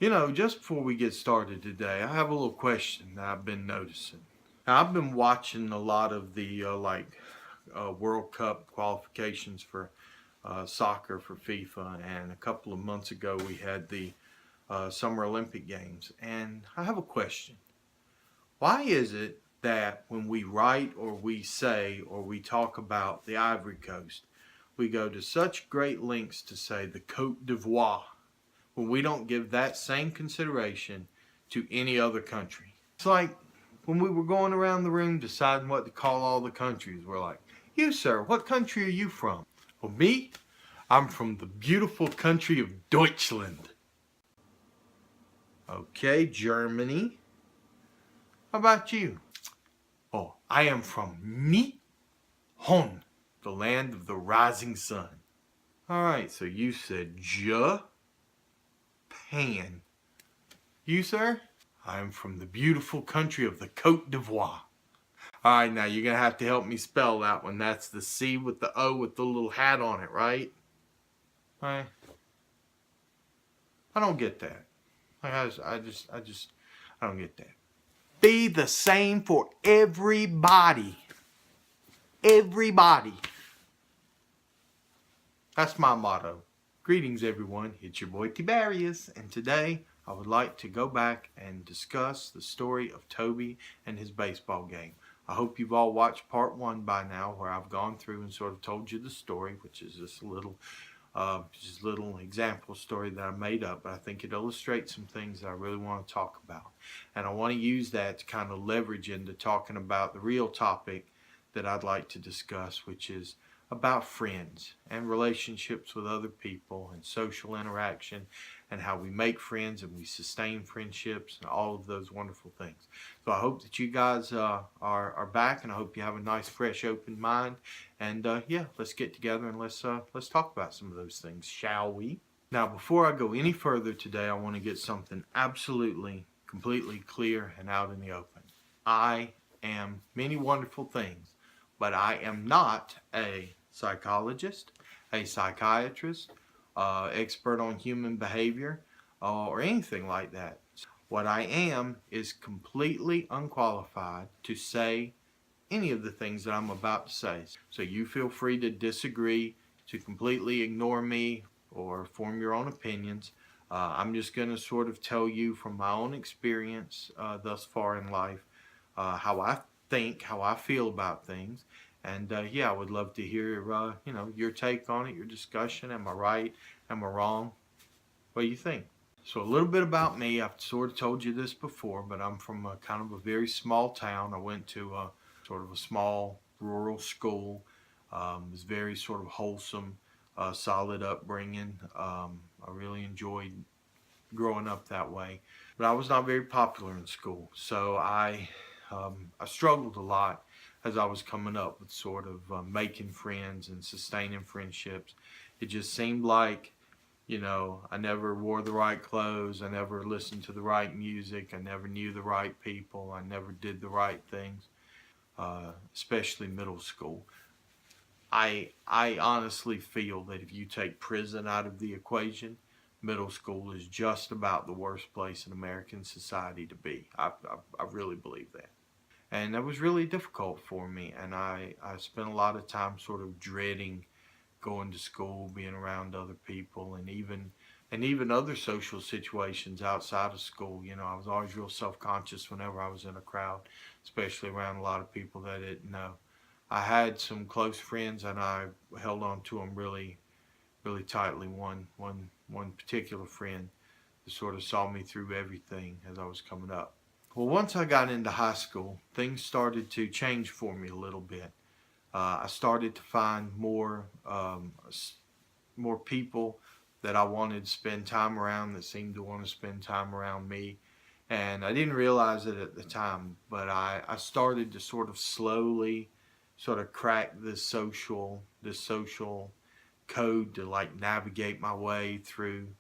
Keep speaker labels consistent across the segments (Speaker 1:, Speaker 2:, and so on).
Speaker 1: Just before we get started today, I have a little question that I've been noticing. Now, I've been watching a lot of the World Cup qualifications for soccer for FIFA, and a couple of months ago we had the Summer Olympic Games. And I have a question. Why is it that when we write or we say or we talk about the Ivory Coast, we go to such great lengths to say the Côte d'Ivoire, when we don't give that same consideration to any other country? It's like when we were going around the room deciding what to call all the countries, we're like, "You, sir, what country are you from?" "Well, me, I'm from the beautiful country of Deutschland." "Okay, Germany. How about you?" "Oh, I am from Nihon, the land of the rising sun." "All right, so you said Japan. You, sir?" "I am from the beautiful country of the Côte d'Ivoire." All right, now you're going to have to help me spell that one. That's the C with the O with the little hat on it, right? I don't get that. I don't get that. Be the same for everybody. Everybody. That's my motto. Greetings, everyone. It's your boy Tiberius, and today I would like to go back and discuss the story of Toby and his baseball game. I hope you've all watched part 1 by now, where I've gone through and sort of told you the story, which is this little example story that I made up, but I think it illustrates some things that I really want to talk about. And I want to use that to kind of leverage into talking about the real topic that I'd like to discuss, which is about friends and relationships with other people and social interaction and how we make friends and we sustain friendships and all of those wonderful things. So I hope that you guys are back, and I hope you have a nice, fresh, open mind. And yeah, let's get together and let's talk about some of those things, shall we? Now, before I go any further today, I want to get something absolutely, completely clear and out in the open. I am many wonderful things, but I am not a psychologist, a psychiatrist, expert on human behavior, or anything like that. What I am is completely unqualified to say any of the things that I'm about to say. So you feel free to disagree, to completely ignore me, or form your own opinions. I'm just going to sort of tell you from my own experience thus far in life, how I think, how I feel about things. And yeah, I would love to hear your take on it, your discussion. Am I right? Am I wrong? What do you think? So a little bit about me. I've sort of told you this before, but I'm from a kind of a very small town. I went to sort of a small rural school. It was very sort of wholesome, solid upbringing. I really enjoyed growing up that way, but I was not very popular in school, so I struggled a lot as I was coming up with sort of making friends and sustaining friendships. It just seemed like, I never wore the right clothes, I never listened to the right music, I never knew the right people, I never did the right things, especially middle school. I honestly feel that if you take prison out of the equation, middle school is just about the worst place in American society to be. I really believe that. And that was really difficult for me, and I spent a lot of time sort of dreading going to school, being around other people, and even other social situations outside of school. I was always real self-conscious whenever I was in a crowd, especially around a lot of people that I didn't know. I had some close friends, and I held on to them really, really tightly. One particular friend that sort of saw me through everything as I was coming up. Well, once I got into high school, things started to change for me a little bit. I started to find more people that I wanted to spend time around, that seemed to want to spend time around me. And I didn't realize it at the time, but I started to sort of slowly sort of crack this social code to like navigate my way through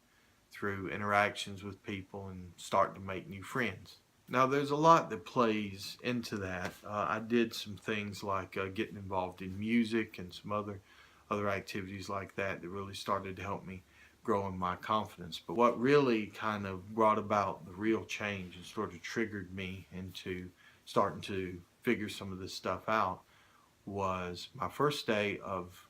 Speaker 1: interactions with people and start to make new friends. Now, there's a lot that plays into that. I did some things like getting involved in music and some other activities like that really started to help me growing my confidence. But what really kind of brought about the real change and sort of triggered me into starting to figure some of this stuff out was my first day of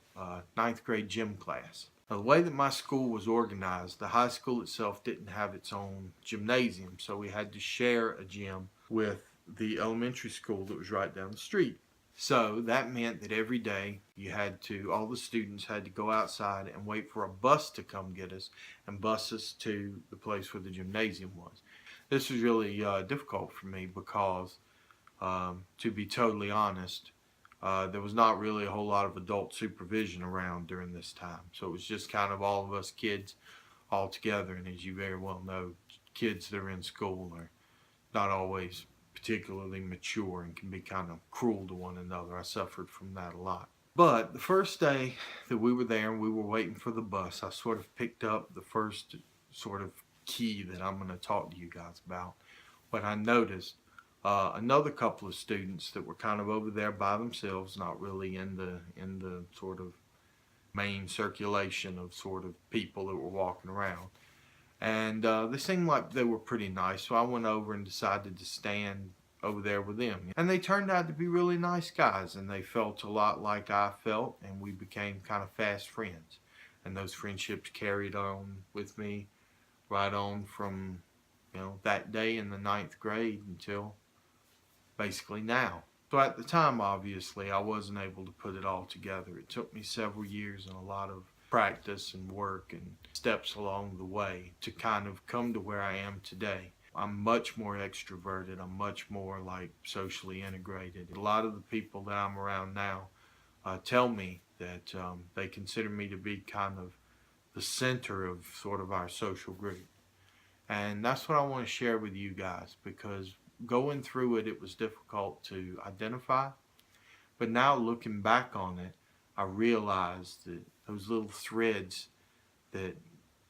Speaker 1: ninth grade gym class. Now, the way that my school was organized, the high school itself didn't have its own gymnasium, so we had to share a gym with the elementary school that was right down the street. So that meant that every day all the students had to go outside and wait for a bus to come get us and bus us to the place where the gymnasium was. This was really difficult for me because, to be totally honest, there was not really a whole lot of adult supervision around during this time. So it was just kind of all of us kids all together. And as you very well know, kids that are in school are not always particularly mature and can be kind of cruel to one another. I suffered from that a lot. But the first day that we were there and we were waiting for the bus, I sort of picked up the first sort of key that I'm going to talk to you guys about. When I noticed another couple of students that were kind of over there by themselves, not really in the sort of main circulation of sort of people that were walking around. And they seemed like they were pretty nice, so I went over and decided to stand over there with them. And they turned out to be really nice guys, and they felt a lot like I felt, and we became kind of fast friends. And those friendships carried on with me right on from, that day in the ninth grade until basically now. So at the time, obviously, I wasn't able to put it all together. It took me several years and a lot of practice and work and steps along the way to kind of come to where I am today. I'm much more extroverted. I'm much more like socially integrated. A lot of the people that I'm around now tell me that they consider me to be kind of the center of sort of our social group. And that's what I want to share with you guys, because going through it, it was difficult to identify. But now looking back on it, I realized that those little threads that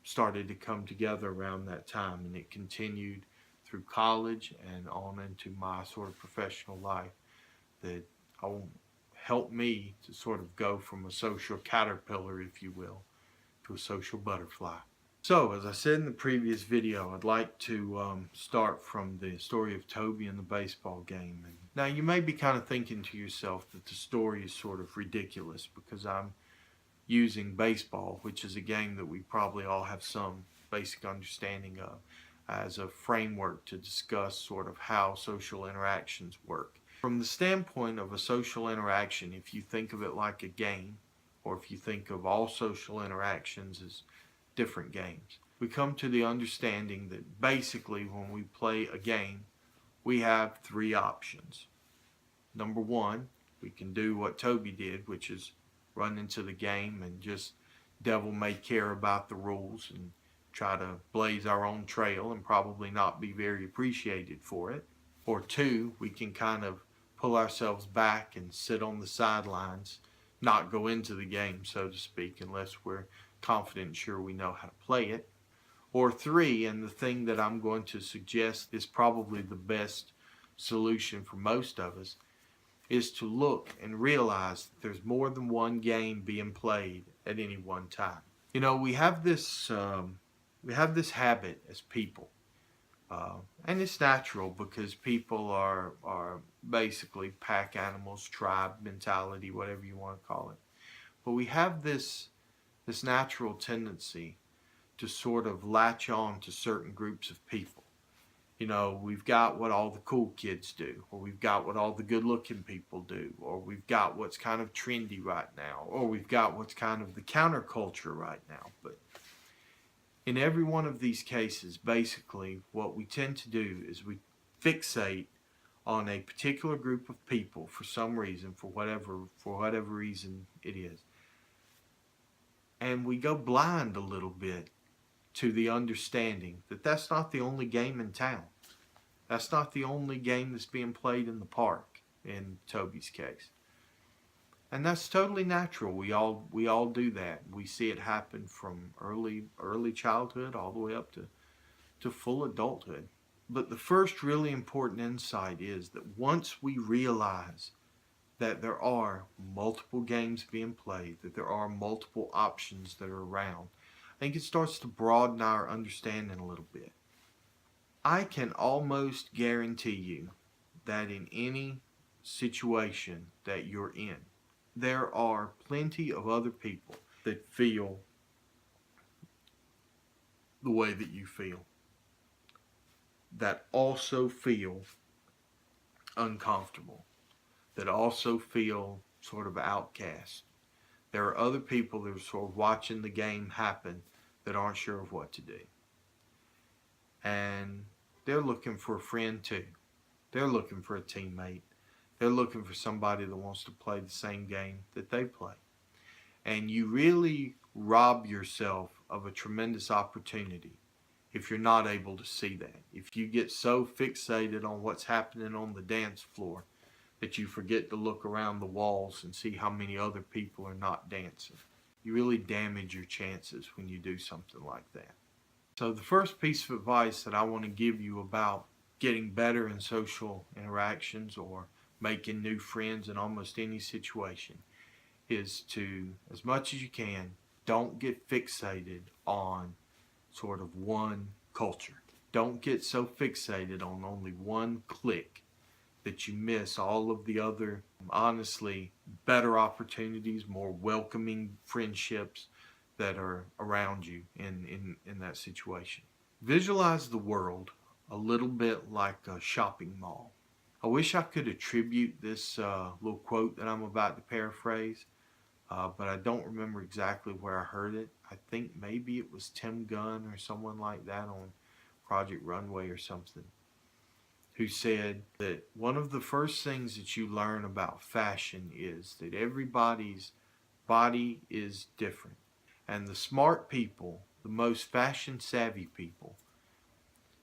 Speaker 1: started to come together around that time, and it continued through college and on into my sort of professional life, that helped me to sort of go from a social caterpillar, if you will, to a social butterfly. So, as I said in the previous video, I'd like to start from the story of Toby and the baseball game. And now, you may be kind of thinking to yourself that the story is sort of ridiculous because I'm using baseball, which is a game that we probably all have some basic understanding of, as a framework to discuss sort of how social interactions work. From the standpoint of a social interaction, if you think of it like a game, or if you think of all social interactions as different games, we come to the understanding that basically when we play a game, we have three options. Number one, we can do what Toby did, which is run into the game and just devil may care about the rules and try to blaze our own trail and probably not be very appreciated for it. Or two, we can kind of pull ourselves back and sit on the sidelines, not go into the game, so to speak, unless we're confident and sure we know how to play it. Or three, and the thing that I'm going to suggest is probably the best solution for most of us, is to look and realize that there's more than one game being played at any one time. We have this habit as people, and it's natural because people are basically pack animals, tribe mentality, whatever you want to call it. But we have this natural tendency to sort of latch on to certain groups of people. We've got what all the cool kids do, or we've got what all the good-looking people do, or we've got what's kind of trendy right now, or we've got what's kind of the counterculture right now. But in every one of these cases, basically, what we tend to do is we fixate on a particular group of people for some reason, for whatever reason it is. And we go blind a little bit to the understanding that that's not the only game in town. That's not the only game that's being played in the park, in Toby's case. And that's totally natural. We all do that. We see it happen from early childhood all the way up to full adulthood. But the first really important insight is that once we realize that there are multiple games being played, that there are multiple options that are around, I think it starts to broaden our understanding a little bit. I can almost guarantee you that in any situation that you're in, there are plenty of other people that feel the way that you feel, that also feel uncomfortable, that also feel sort of outcast. There are other people that are sort of watching the game happen that aren't sure of what to do. And they're looking for a friend too. They're looking for a teammate. They're looking for somebody that wants to play the same game that they play. And you really rob yourself of a tremendous opportunity if you're not able to see that. If you get so fixated on what's happening on the dance floor that you forget to look around the walls and see how many other people are not dancing. You really damage your chances when you do something like that. So the first piece of advice that I want to give you about getting better in social interactions or making new friends in almost any situation is to, as much as you can, don't get fixated on sort of one culture. Don't get so fixated on only one clique that you miss all of the other, honestly, better opportunities, more welcoming friendships that are around you in that situation. Visualize the world a little bit like a shopping mall. I wish I could attribute this little quote that I'm about to paraphrase, but I don't remember exactly where I heard it. I think maybe it was Tim Gunn or someone like that on Project Runway or something, who said that one of the first things that you learn about fashion is that everybody's body is different. And the smart people, the most fashion savvy people,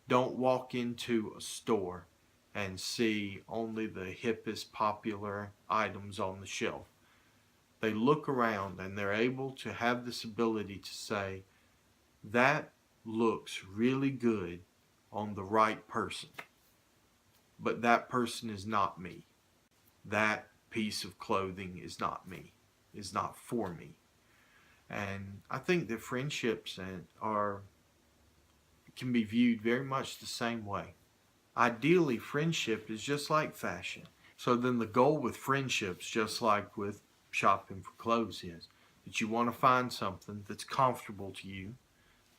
Speaker 1: don't walk into a store and see only the hippest popular items on the shelf. They look around and they're able to have this ability to say, that looks really good on the right person. But that person is not me. That piece of clothing is not me, is not for me. And I think that friendships can be viewed very much the same way. Ideally, friendship is just like fashion. So then the goal with friendships, just like with shopping for clothes, is that you want to find something that's comfortable to you,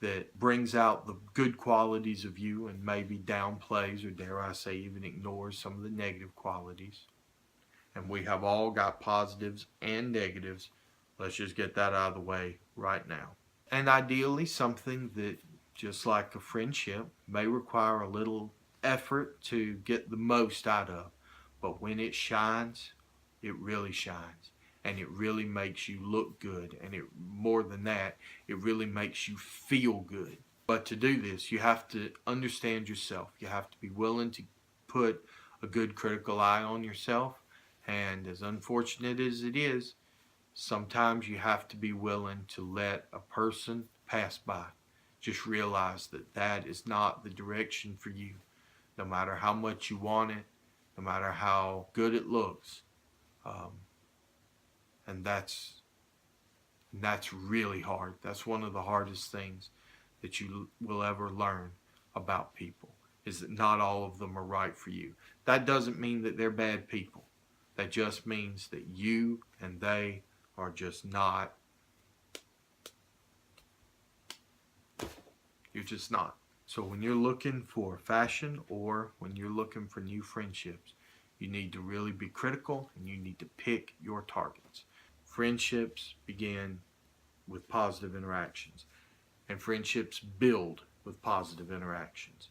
Speaker 1: that brings out the good qualities of you and maybe downplays, or dare I say even ignores, some of the negative qualities. And we have all got positives and negatives. Let's just get that out of the way right now. And ideally something that, just like a friendship, may require a little effort to get the most out of. But when it shines, it really shines. And it really makes you look good. And more than that, it really makes you feel good. But to do this, you have to understand yourself. You have to be willing to put a good critical eye on yourself. And as unfortunate as it is, sometimes you have to be willing to let a person pass by. Just realize that that is not the direction for you. No matter how much you want it, no matter how good it looks. And that's really hard. That's one of the hardest things that you will ever learn about people, is that not all of them are right for you. That doesn't mean that they're bad people. That just means that you and they are just not. You're just not. So when you're looking for fashion or when you're looking for new friendships, you need to really be critical and you need to pick your targets. Friendships begin with positive interactions, and friendships build with positive interactions.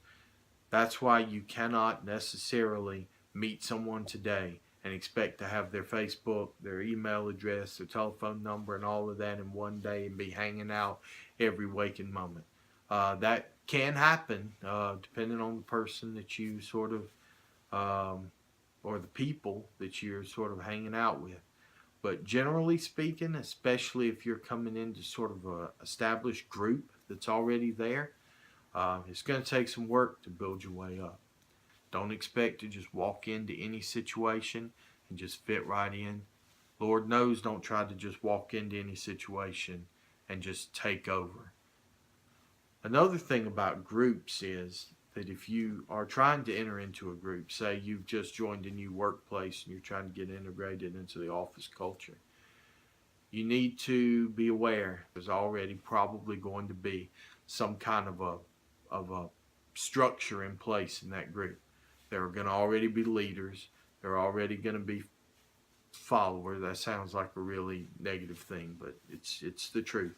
Speaker 1: That's why you cannot necessarily meet someone today and expect to have their Facebook, their email address, their telephone number, and all of that in one day and be hanging out every waking moment. That can happen depending on the person that you sort of, or the people that you're sort of hanging out with. But generally speaking, especially if you're coming into sort of an established group that's already there, it's going to take some work to build your way up. Don't expect to just walk into any situation and just fit right in. Lord knows, don't try to just walk into any situation and just take over. Another thing about groups is that if you are trying to enter into a group, say you've just joined a new workplace and you're trying to get integrated into the office culture, you need to be aware there's already probably going to be some kind of a structure in place in that group. There are going to already be leaders. There are already going to be followers. That sounds like a really negative thing, but it's the truth.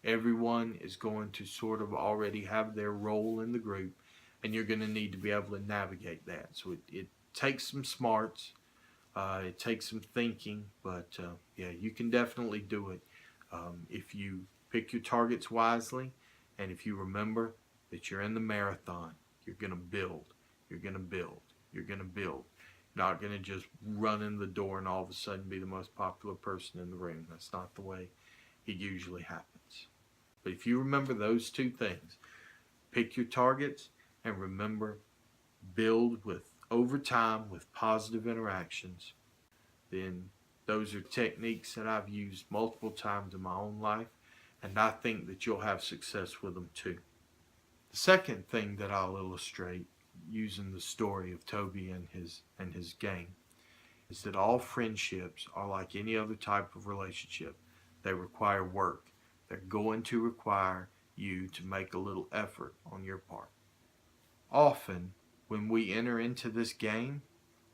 Speaker 1: Everyone is going to sort of already have their role in the group, and you're going to need to be able to navigate that. So it takes some smarts. It takes some thinking, but yeah, you can definitely do it if you pick your targets wisely, and if you remember that you're in the marathon. You're going to build. You're going to build. You're going to build. You're not going to just run in the door and all of a sudden be the most popular person in the room. That's not the way it usually happens. But if you remember those two things, pick your targets and remember, build with over time with positive interactions, then those are techniques that I've used multiple times in my own life, and I think that you'll have success with them too. The second thing that I'll illustrate using the story of Toby and his gang is that all friendships are like any other type of relationship. They require work. They're going to require you to make a little effort on your part. Often, when we enter into this game,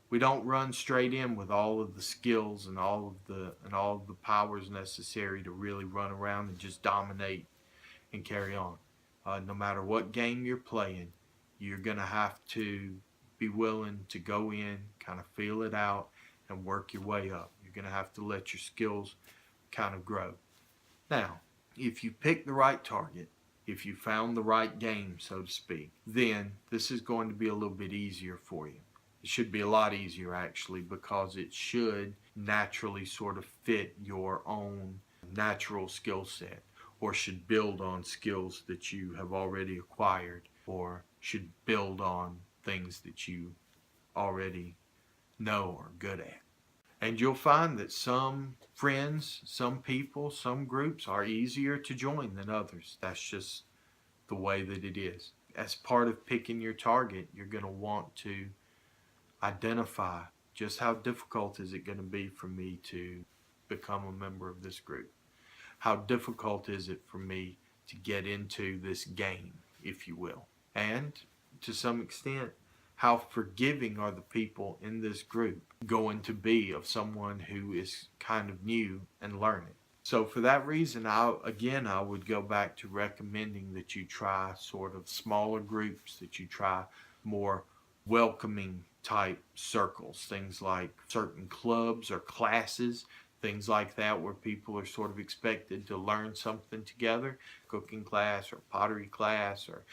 Speaker 1: we don't run straight in with all of the skills and all of the powers necessary to really run around and just dominate and carry on. No matter what game you're playing, you're going to have to be willing to go in, kind of feel it out, and work your way up. You're going to have to let your skills kind of grow. Now, if you pick the right target, if you found the right game, so to speak, then this is going to be a little bit easier for you. It should be a lot easier, actually, because it should naturally sort of fit your own natural skill set, or should build on skills that you have already acquired, or should build on things that you already know or are good at. And you'll find that some friends, some people, some groups are easier to join than others. That's just the way that it is. As part of picking your target, you're going to want to identify just how difficult is it going to be for me to become a member of this group. How difficult is it for me to get into this game, if you will? And to some extent, how forgiving are the people in this group going to be of someone who is kind of new and learning? So for that reason, I would go back to recommending that you try sort of smaller groups, that you try more welcoming type circles, things like certain clubs or classes, things like that, where people are sort of expected to learn something together, cooking class or pottery class or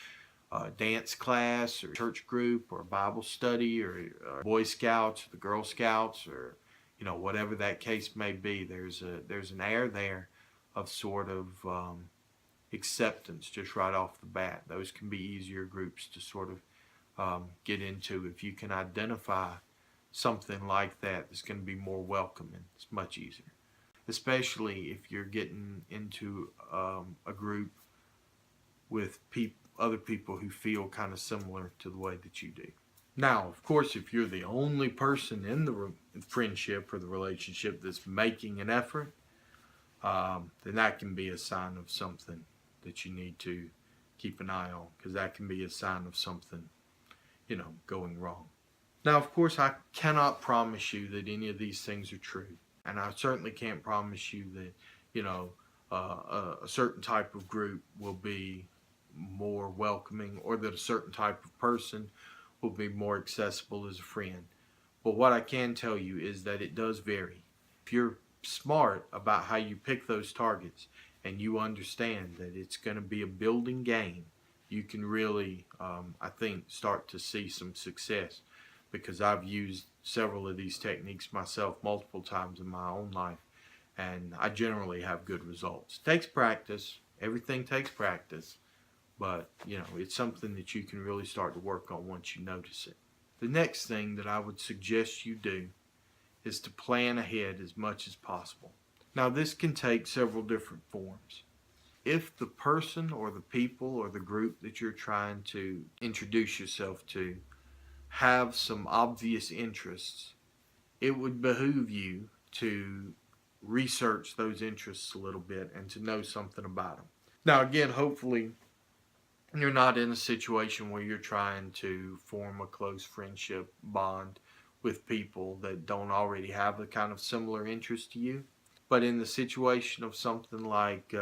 Speaker 1: dance class or church group or Bible study or Boy Scouts or the Girl Scouts, or whatever that case may be. There's an air there of sort of acceptance just right off the bat. Those can be easier groups to sort of get into if you can identify something like that that's going to be more welcoming. It's much easier, especially if you're getting into a group with other people who feel kind of similar to the way that you do. Now, of course, if you're the only person in the friendship or the relationship that's making an effort, then that can be a sign of something that you need to keep an eye on, because that can be a sign of something, going wrong. Now, of course, I cannot promise you that any of these things are true, and I certainly can't promise you that, a certain type of group will be more welcoming, or that a certain type of person will be more accessible as a friend. But what I can tell you is that it does vary. If you're smart about how you pick those targets and you understand that it's going to be a building game, you can really, I think, start to see some success, because I've used several of these techniques myself multiple times in my own life, and I generally have good results. It takes practice. Everything takes practice. But, it's something that you can really start to work on once you notice it. The next thing that I would suggest you do is to plan ahead as much as possible. Now, this can take several different forms. if the person or the people or the group that you're trying to introduce yourself to have some obvious interests, it would behoove you to research those interests a little bit and to know something about them. Now, again, hopefully you're not in a situation where you're trying to form a close friendship bond with people that don't already have a kind of similar interest to you. But in the situation of something like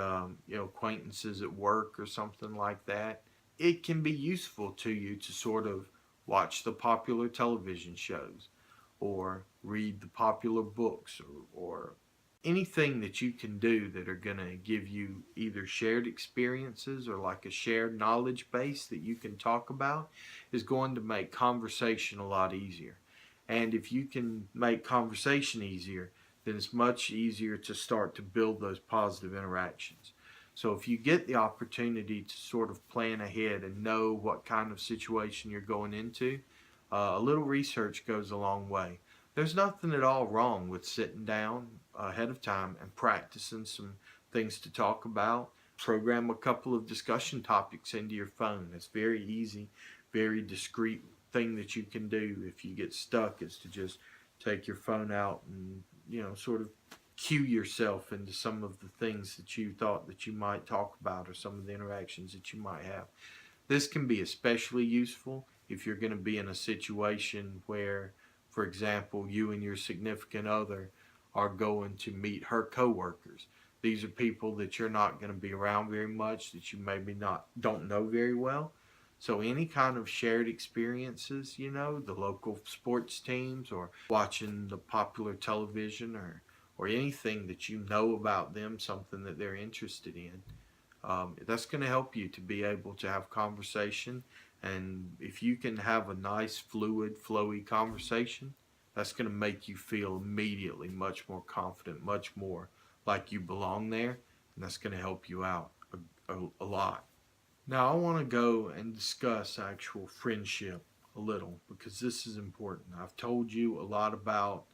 Speaker 1: acquaintances at work or something like that, it can be useful to you to sort of watch the popular television shows or read the popular books or anything that you can do that are going to give you either shared experiences or like a shared knowledge base that you can talk about is going to make conversation a lot easier. And if you can make conversation easier, then it's much easier to start to build those positive interactions. So if you get the opportunity to sort of plan ahead and know what kind of situation you're going into, a little research goes a long way. There's nothing at all wrong with sitting down ahead of time and practicing some things to talk about. Program a couple of discussion topics into your phone. It's very easy, very discreet thing that you can do if you get stuck is to just take your phone out and sort of cue yourself into some of the things that you thought that you might talk about or some of the interactions that you might have. This can be especially useful if you're going to be in a situation where, for example, you and your significant other are going to meet her coworkers. These are people that you're not going to be around very much, that you maybe don't know very well. So any kind of shared experiences, the local sports teams or watching the popular television or anything that you know about them, something that they're interested in, that's going to help you to be able to have conversation. And if you can have a nice, fluid, flowy conversation, that's going to make you feel immediately much more confident, much more like you belong there. And that's going to help you out a lot. Now, I want to go and discuss actual friendship a little because this is important. I've told you a lot about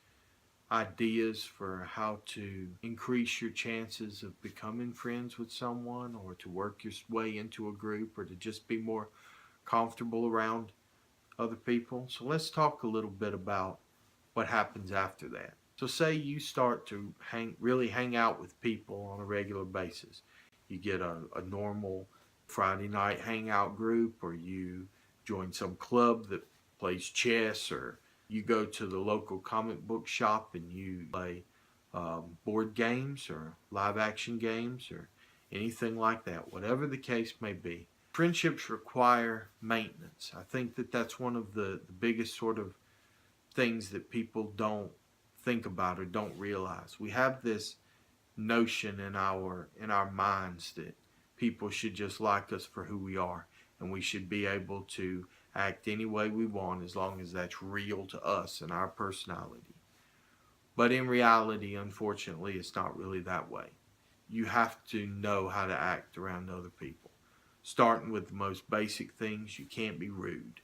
Speaker 1: ideas for how to increase your chances of becoming friends with someone or to work your way into a group or to just be more comfortable around other people. So let's talk a little bit about what happens after that. So say you start to really hang out with people on a regular basis. You get a normal Friday night hangout group, or you join some club that plays chess, or you go to the local comic book shop and you play board games or live action games or anything like that, whatever the case may be. Friendships require maintenance. I think that that's one of the biggest sort of things that people don't think about or don't realize. We have this notion in our minds that people should just like us for who we are, and we should be able to act any way we want as long as that's real to us and our personality. But in reality, unfortunately, it's not really that way. You have to know how to act around other people. Starting with the most basic things, you can't be rude.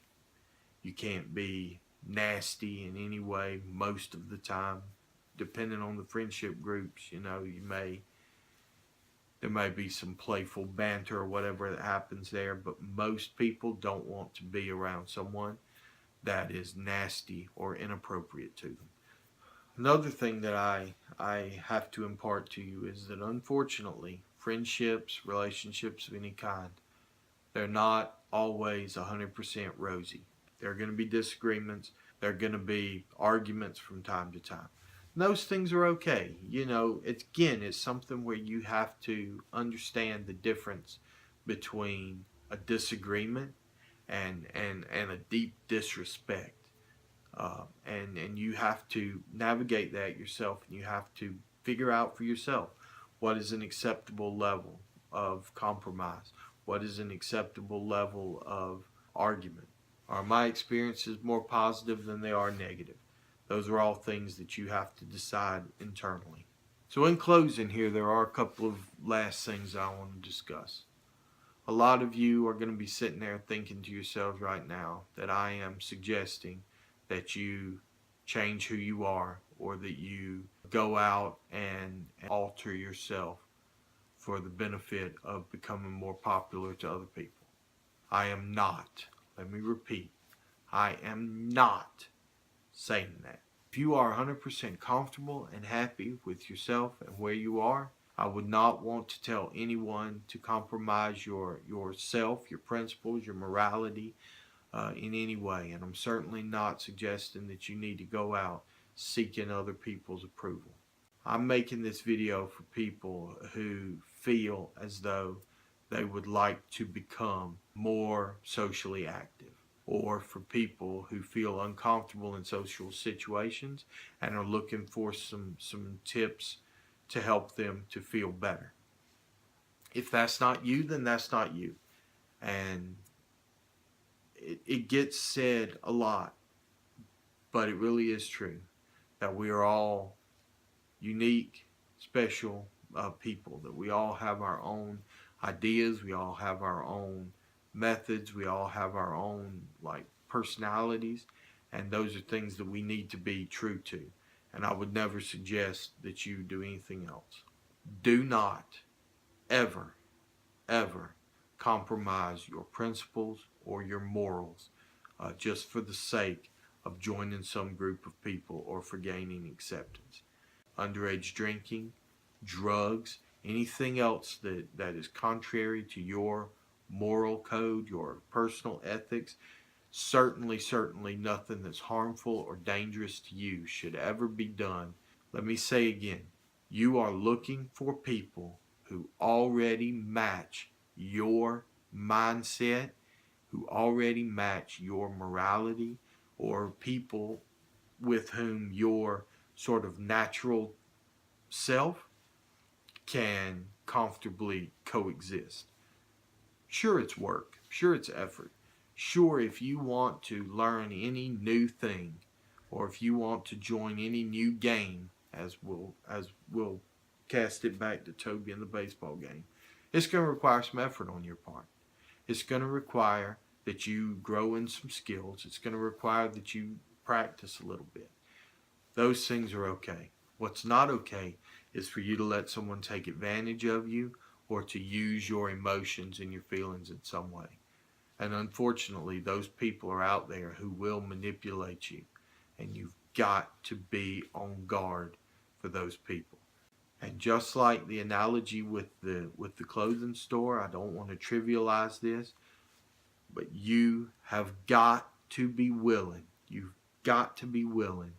Speaker 1: You can't be nasty in any way most of the time. Depending on the friendship groups, there may be some playful banter or whatever that happens there, but most people don't want to be around someone that is nasty or inappropriate to them. Another thing that I have to impart to you is that unfortunately, friendships, relationships of any kind, they're not always 100% rosy. There are going to be disagreements. There are going to be arguments from time to time. And those things are okay. It's something where you have to understand the difference between a disagreement and a deep disrespect. And you have to navigate that yourself, and you have to figure out for yourself what is an acceptable level of compromise, what is an acceptable level of argument. Are my experiences more positive than they are negative? Those are all things that you have to decide internally. So in closing here, there are a couple of last things I want to discuss. A lot of you are going to be sitting there thinking to yourselves right now that I am suggesting that you change who you are or that you go out and alter yourself for the benefit of becoming more popular to other people. I am not, let me repeat, I am not saying that. If you are 100% comfortable and happy with yourself and where you are, I would not want to tell anyone to compromise yourself, your principles, your morality in any way. And I'm certainly not suggesting that you need to go out seeking other people's approval. I'm making this video for people who feel as though they would like to become more socially active, or for people who feel uncomfortable in social situations and are looking for some tips to help them to feel better. If that's not you, then that's not you. And it gets said a lot, but it really is true that we are all unique, special people, that we all have our own ideas, we all have our own methods, we all have our own personalities, and those are things that we need to be true to. And I would never suggest that you do anything else. Do not ever compromise your principles or your morals just for the sake of joining some group of people or for gaining acceptance. Underage drinking, drugs, anything else that is contrary to your moral code, your personal ethics, certainly nothing that's harmful or dangerous to you should ever be done. Let me say again, you are looking for people who already match your mindset, who already match your morality, or people with whom your sort of natural self can comfortably coexist. Sure, it's work. Sure, it's effort. Sure, if you want to learn any new thing, or if you want to join any new game, as we'll cast it back to Toby and the baseball game, it's going to require some effort on your part. It's going to require that you grow in some skills. It's going to require that you practice a little bit. Those things are okay. What's not okay is for you to let someone take advantage of you or to use your emotions and your feelings in some way. And unfortunately, those people are out there who will manipulate you, and you've got to be on guard for those people. And just like the analogy with the clothing store, I don't want to trivialize this, but you have got to be willing, you've got to be willing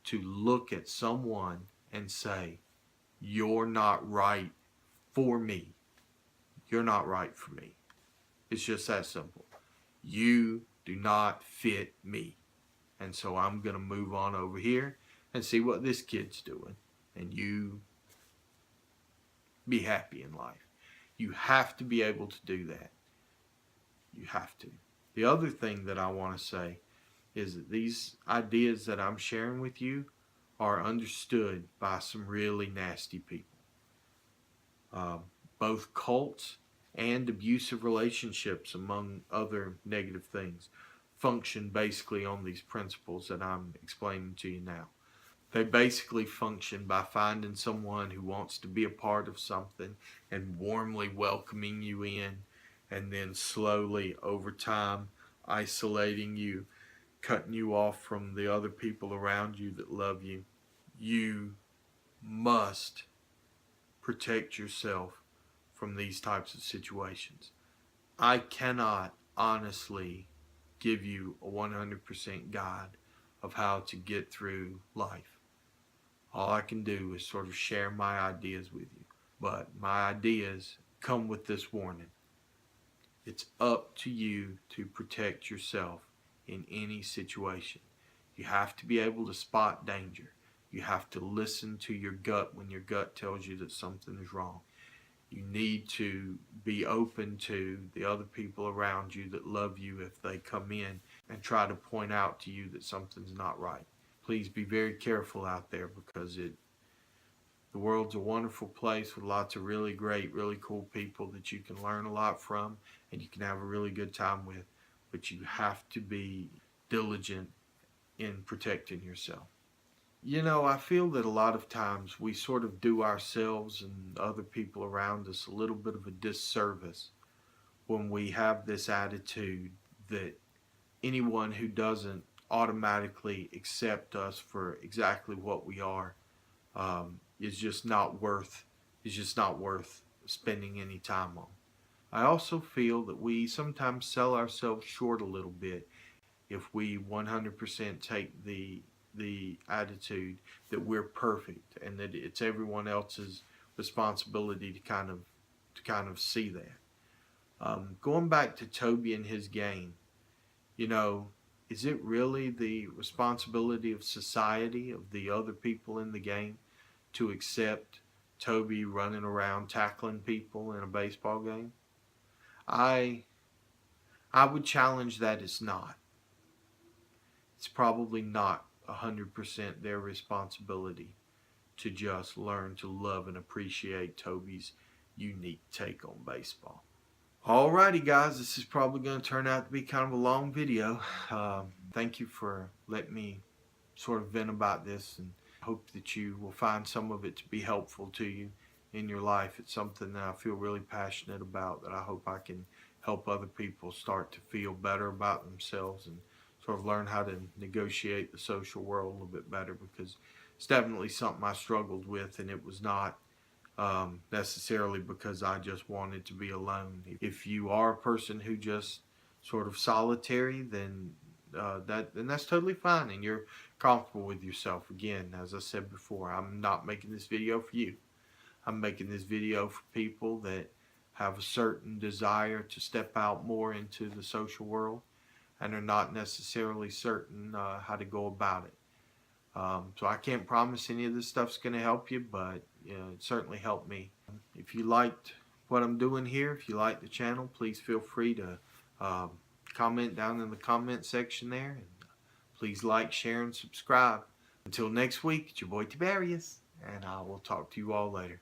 Speaker 1: to look at someone and say, you're not right for me. You're not right for me. It's just that simple. You do not fit me. And so I'm going to move on over here and see what this kid's doing. And you be happy in life. You have to be able to do that. You have to. The other thing that I want to say is that these ideas that I'm sharing with you are understood by some really nasty people. Both cults and abusive relationships, among other negative things, function basically on these principles that I'm explaining to you now. They basically function by finding someone who wants to be a part of something and warmly welcoming you in, and then slowly over time isolating you, cutting you off from the other people around you that love you. You must protect yourself from these types of situations. I cannot honestly give you a 100% guide of how to get through life. All I can do is sort of share my ideas with you. But my ideas come with this warning. It's up to you to protect yourself in any situation. You have to be able to spot danger. You have to listen to your gut when your gut tells you that something is wrong. You need to be open to the other people around you that love you if they come in and try to point out to you that something's not right. Please be very careful out there, because the world's a wonderful place with lots of really great, really cool people that you can learn a lot from and you can have a really good time with. But you have to be diligent in protecting yourself. You know, I feel that a lot of times we sort of do ourselves and other people around us a little bit of a disservice when we have this attitude that anyone who doesn't automatically accept us for exactly what we are is just not worth spending any time on. I also feel that we sometimes sell ourselves short a little bit if we 100% take the attitude that we're perfect and that it's everyone else's responsibility to kind of see that. Going back to Toby and his game, you know, is it really the responsibility of society, of the other people in the game, to accept Toby running around tackling people in a baseball game? I I would challenge that it's not. It's probably not 100% their responsibility to just learn to love and appreciate Toby's unique take on baseball. Alrighty guys, this is probably going to turn out to be kind of a long video. Thank you for letting me sort of vent about this, and hope that you will find some of it to be helpful to you in your life. It's something that I feel really passionate about, that I hope I can help other people start to feel better about themselves and sort of learn how to negotiate the social world a little bit better, because it's definitely something I struggled with, and it was not necessarily because I just wanted to be alone. If you are a person who just sort of solitary, then that's totally fine, and you're comfortable with yourself. Again, as I said before, I'm not making this video for you. I'm making this video for people that have a certain desire to step out more into the social world and are not necessarily certain how to go about it. So I can't promise any of this stuff's going to help you, but it certainly helped me. If you liked what I'm doing here, if you like the channel, please feel free to comment down in the comment section there. And please like, share, and subscribe. Until next week, it's your boy Tiberius, and I will talk to you all later.